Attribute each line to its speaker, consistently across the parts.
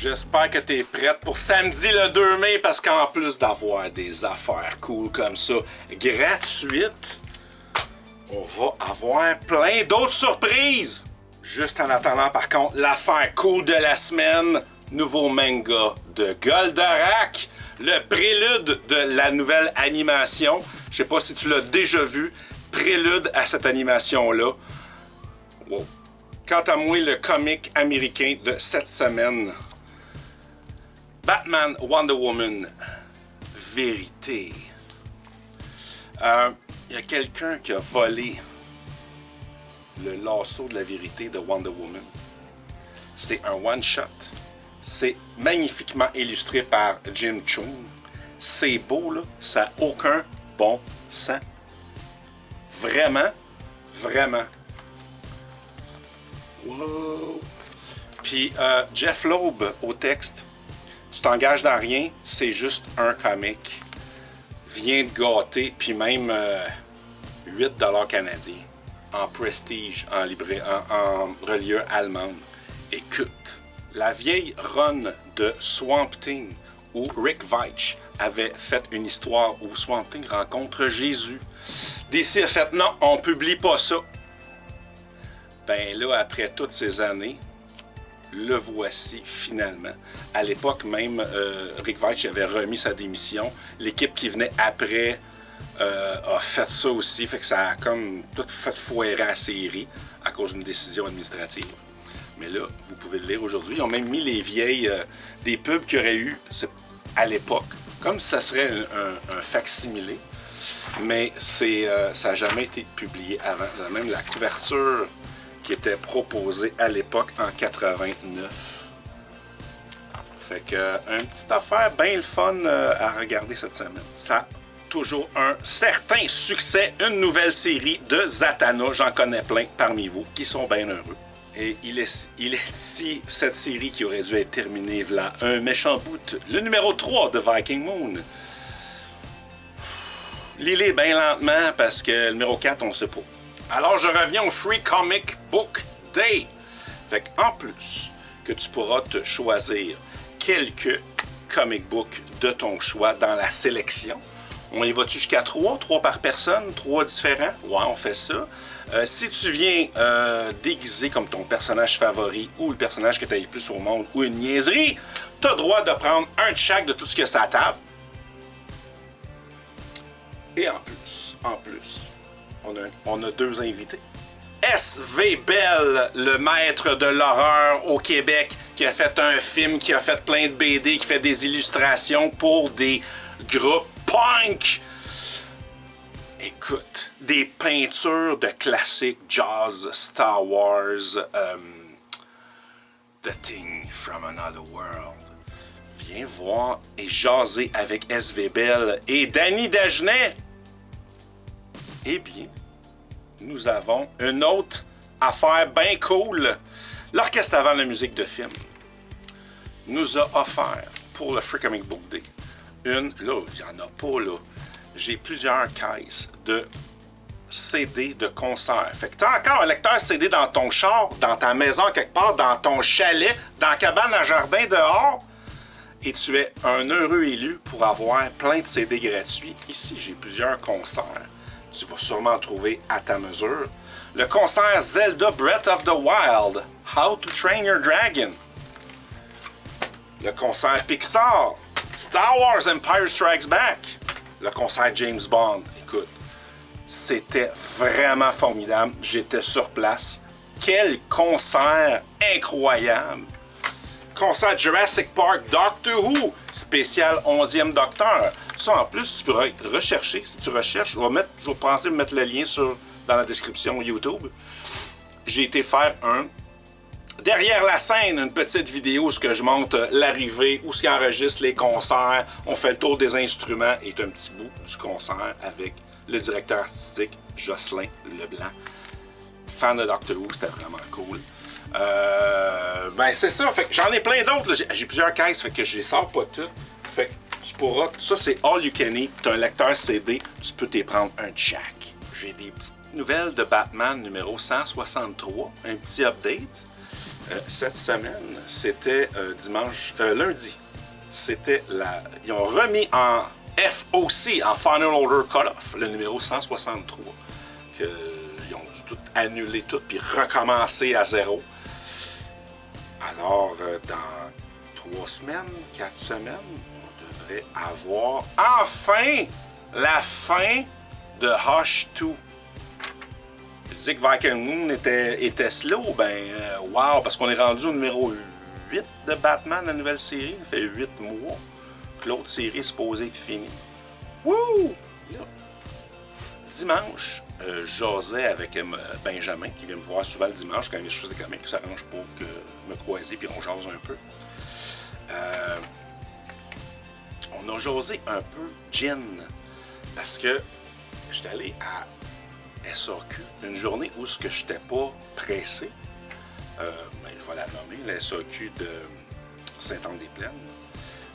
Speaker 1: J'espère que tu es prête pour samedi le 2 mai parce qu'en plus d'avoir des affaires cool comme ça gratuites, on va avoir plein d'autres surprises. Juste en attendant par contre l'affaire cool de la semaine, nouveau manga de Goldorak, le prélude de la nouvelle animation. Je sais pas si tu l'as déjà vu, prélude à cette animation-là. Wow. Quant à moi, le comic américain de cette semaine, Batman Wonder Woman, vérité. Il y a quelqu'un qui a volé le lasso de la vérité de Wonder Woman. C'est un one-shot. C'est magnifiquement illustré par Jim Choon. C'est beau, là. Ça n'a aucun bon sens. Vraiment, vraiment. Wow. Puis Jeff Loeb au texte. Tu t'engages dans rien, c'est juste un comic. Viens te gâter, puis même 8$ canadiens en prestige, en reliure allemande. Écoute, la vieille run de Swamp Thing où Rick Veitch avait fait une histoire où Swamp Thing rencontre Jésus. DC a fait non, on publie pas ça. Ben là, après toutes ces années, le voici finalement. À l'époque même, Rick Veitch avait remis sa démission. L'équipe qui venait après a fait ça aussi, fait que ça a comme tout fait foirer la série à cause d'une décision administrative. Mais là, vous pouvez le lire aujourd'hui. Ils ont même mis les vieilles, des pubs qu'il y aurait eu à l'époque, comme si ça serait un facsimilé. Mais ça n'a jamais été publié avant. Même la couverture qui était proposé à l'époque en 89. Fait que une petite affaire bien le fun à regarder cette semaine. Ça a toujours un certain succès, une nouvelle série de Zatanna. J'en connais plein parmi vous qui sont bien heureux. Et il est ici cette série qui aurait dû être terminée là, un méchant bout. Le numéro 3 de Viking Moon. Lisez bien lentement parce que le numéro 4, on ne sait pas. Alors, je reviens au Free Comic Book Day. Fait qu'en plus que tu pourras te choisir quelques comic books de ton choix dans la sélection. On y va-tu jusqu'à 3 par personne, 3 différents? Ouais, on fait ça. Si tu viens déguiser comme ton personnage favori ou le personnage que tu as le plus au monde ou une niaiserie, tu as le droit de prendre un de chaque de tout ce que ça tape. Et en plus, on a 2 invités. S.V. Bell, le maître de l'horreur au Québec, qui a fait un film, qui a fait plein de BD, qui fait des illustrations pour des groupes punk. Écoute, des peintures de classiques, jazz, Star Wars, The Thing from Another World. Viens voir et jaser avec S.V. Bell et Danny Dagenet. Eh bien, nous avons une autre affaire bien cool. L'Orchestre avant la musique de film nous a offert pour le Free Comic Book Day là, il n'y en a pas là. J'ai plusieurs caisses de CD de concert. Fait que tu as encore un lecteur CD dans ton char, dans ta maison quelque part, dans ton chalet, dans la cabane à jardin dehors. Et tu es un heureux élu pour avoir plein de CD gratuits. Ici, j'ai plusieurs concerts. Tu vas sûrement trouver à ta mesure. Le concert Zelda Breath of the Wild, How to Train Your Dragon. Le concert Pixar, Star Wars Empire Strikes Back. Le concert James Bond. Écoute, c'était vraiment formidable. J'étais sur place. Quel concert incroyable! Concert Jurassic Park Doctor Who, spécial 11e Docteur. Ça, en plus, tu pourrais rechercher. Si tu recherches, je vais penser de mettre le lien dans la description YouTube. J'ai été faire derrière la scène, une petite vidéo où je montre l'arrivée, où ce qui enregistre les concerts. On fait le tour des instruments et un petit bout du concert avec le directeur artistique Jocelyn Leblanc. Fan de Doctor Who, c'était vraiment cool. Ben c'est ça, fait que j'en ai plein d'autres. J'ai plusieurs caisses, fait que je les sors pas toutes. Fait que tu pourras. Ça c'est all you can eat. T'as un lecteur CD, tu peux t'y prendre un jack. J'ai des petites nouvelles de Batman numéro 163, un petit update. Cette semaine, c'était lundi. Ils ont remis en FOC, en Final Order Cut-Off, le numéro 163. Ils ont dû tout annuler tout puis recommencer à zéro. Alors, dans 3 semaines, 4 semaines, on devrait avoir enfin la fin de Hush 2. Je dis que Viking Moon était slow, wow, parce qu'on est rendu au numéro 8 de Batman, la nouvelle série. Ça fait 8 mois que l'autre série est supposée être finie. Wouh! Dimanche, j'osais avec Benjamin, qui vient me voir souvent le dimanche quand il y a des choses des comics, qui s'arrange pour me croiser, puis on jase un peu. On a jasé un peu gin, parce que j'étais allé à SAQ, une journée où je n'étais pas pressé. Je vais la nommer, la SAQ de Sainte-Anne-des-Plaines.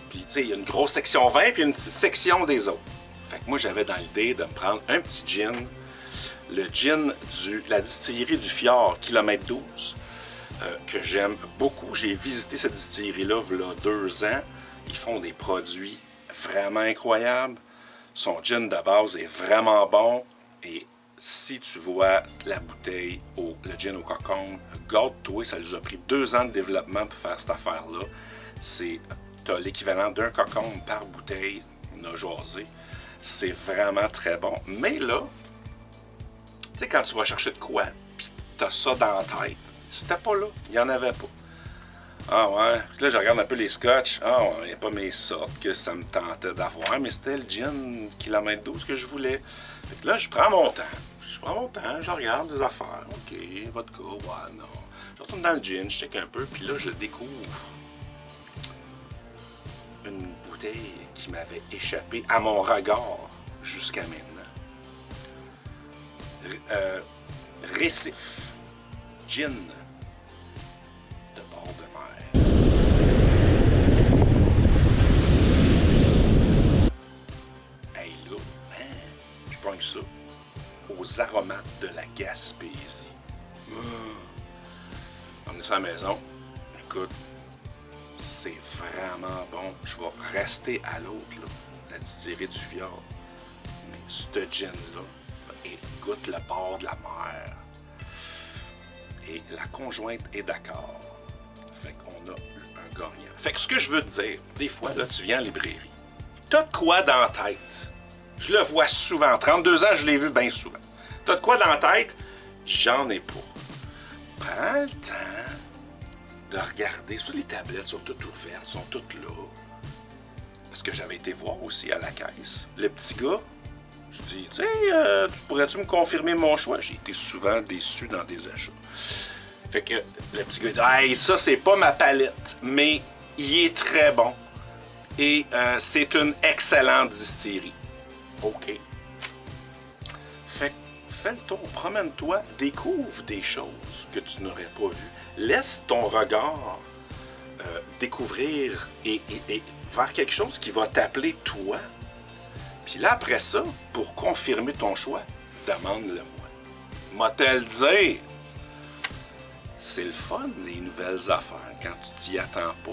Speaker 1: Puis, tu sais, il y a une grosse section vin, puis une petite section des autres. Fait que moi, j'avais dans l'idée de me prendre un petit gin, le gin de la distillerie du Fjord, kilomètre 12, que j'aime beaucoup. J'ai visité cette distillerie-là il y a 2 ans. Ils font des produits vraiment incroyables. Son gin de base est vraiment bon. Et si tu vois la bouteille, le gin au cocon, garde-toi, ça nous a pris 2 ans de développement pour faire cette affaire-là. Tu as l'équivalent d'un cocon par bouteille, on a jasé. C'est vraiment très bon. Mais là, tu sais, quand tu vas chercher de quoi, puis tu as ça dans la tête, c'était pas là, il n'y en avait pas. Ah ouais, puis là je regarde un peu les scotch, ah ouais, il n'y a pas mes sortes que ça me tentait d'avoir, mais c'était le gin kilomètre 12 que je voulais. Fait que là, je prends mon temps, je regarde les affaires, ok, vodka, ouais, non. Je retourne dans le gin, je check un peu, puis là je découvre une bouteille qui m'avait échappé à mon regard jusqu'à maintenant. Récif, gin de bord de mer. Hey là, je prends ça aux aromates de la Gaspésie. On est à la maison, écoute, c'est vraiment bon. Je vais rester à l'autre, là, la distillerie du Fjord. Mais ce gin-là, goûte le bord de la mer. Et la conjointe est d'accord. Fait qu'on a eu un gagnant. Fait que ce que je veux te dire, des fois, là, tu viens en librairie. T'as de quoi dans la tête? Je le vois souvent. 32 ans, je l'ai vu bien souvent. T'as de quoi dans la tête? J'en ai pas. Prends le temps de regarder. Toutes les tablettes sont toutes ouvertes, sont toutes là. Parce que j'avais été voir aussi à la caisse. Le petit gars, je dis, tu sais, pourrais-tu me confirmer mon choix? J'ai été souvent déçu dans des achats. Fait que le petit gars dit, hey, ça, c'est pas ma palette, mais il est très bon. Et c'est une excellente distillerie. OK. Fait que fais le tour, promène-toi, découvre des choses que tu n'aurais pas vues. Laisse ton regard découvrir et vers quelque chose qui va t'appeler toi. Puis là, après ça, pour confirmer ton choix, demande-le-moi. M'a-t-elle dire, c'est le fun, les nouvelles affaires, quand tu t'y attends pas.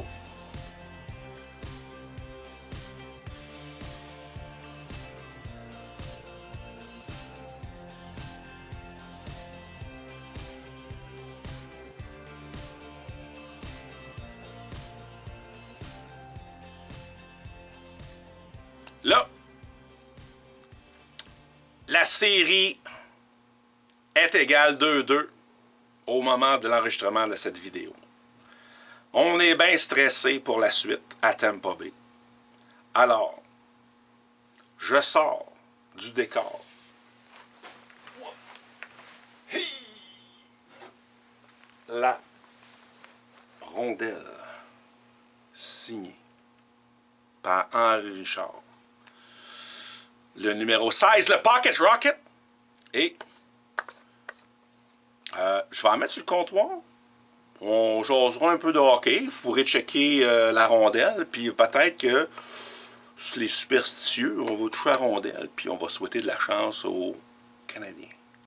Speaker 1: Là, la série est égale 2-2 au moment de l'enregistrement de cette vidéo. On est bien stressé pour la suite à Tampa Bay. Alors, je sors du décor. La rondelle signée par Henri Richard. Le numéro 16, le Pocket Rocket. Et je vais en mettre sur le comptoir. On jasera un peu de hockey. Je pourrais checker la rondelle. Puis peut-être que les superstitieux, on va toucher la rondelle. Puis on va souhaiter de la chance aux Canadiens.